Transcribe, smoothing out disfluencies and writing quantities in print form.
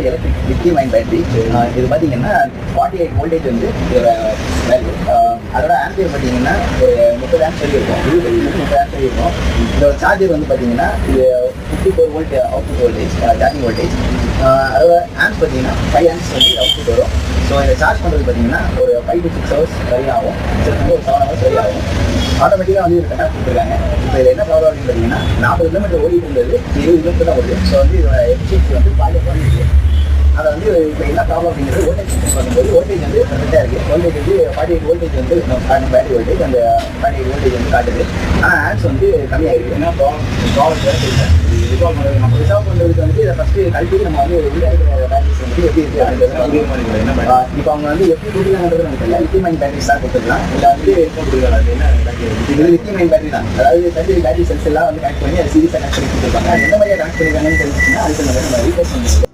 Electric lithium ion battery. இது பார்த்தீங்கன்னா 48 voltage வந்து இதோட வேல்யூ. அதோட ஆம்பியர் பார்த்தீங்கன்னா ஒரு 30 ஆம்ப் வரைக்கும் இருக்கும். 30 ஆம்ப் வரைக்கும் இருக்கும். இதோட சார்ஜர் வந்து பார்த்தீங்கன்னா இது 54 volt output voltage, charging voltage. அதோட ஆம்ப்ஸ் பார்த்தீங்கன்னா 5 ஆம்ப்ஸ் வந்து அவுட்புட் வரும். ஸோ இதை சார்ஜ் பண்ணுறது பார்த்தீங்கன்னா ஒரு 5 to 6 ஹவர்ஸ் வரை ஆகும். சில வந்து ஒரு 7 ஹவர்ஸ் வரை ஆகும். ஆட்டோமேட்டிக்காக வந்து இது கட்டாக கொடுத்துருக்காங்க. இப்போ இதில் என்ன ப்ராப்ளம் அப்படின்னு பார்த்தீங்கன்னா 40 கிலோமீட்டர் ஓடிட்டு இருந்தது 20 கிலோமீட்டர் தான் ஓடுது. ஸோ வந்து இதோட எஃபிஷியன்சி வந்து பாதி குறைஞ்சிருக்கு. அதை வந்து இப்போ என்ன ப்ராப்ளம் அப்படிங்கிறது வோல்டேஜ் செக் பண்ணும்போது வோல்டேஜ் வந்து கரெக்டாக இருக்குது. வோல்டேஜ் வந்து 48 வோல்டேஜ் வந்து பேட்டரி வோல்டேஜ் அந்த 48 வோல்டேஜ் வந்து காட்டுது. ஆனால் ஆம்ப்ஸ் வந்து கம்மியாக இருக்குது. ஏன்னா ப்ராப்ளம் வேறு தெரியல. நம்ம ரிசால்வ் பண்ணுறதுக்கு வந்து இதை ஃபஸ்ட்டு கழட்டி நம்ம வந்து பேட்டரிஸ் வந்து எப்படி இருக்குது அப்படிங்கிறது இப்போ அவங்க வந்து எப்படி கொடுக்குறாங்கன்றது நமக்கு தெரியல. லித்தியம் அயன் பேட்டரிஸ் தான் கொடுத்துருக்கலாம். இல்லை வந்து இது லித்தியம் அயன் பேட்டரி தான். அதாவது பேட்டரி செல்ஸ் எல்லாம் வந்து கனெக்ட் பண்ணி அதை சீரிஸாக கனெக்ட் பண்ணி கொடுத்துருப்பாங்க. அது எந்த மாதிரியாக கனெக்ட் பண்ணிருக்காங்கன்னு தெரிஞ்சுன்னா அதுக்கு நம்ம ரீப்ளேஸ் பண்ணி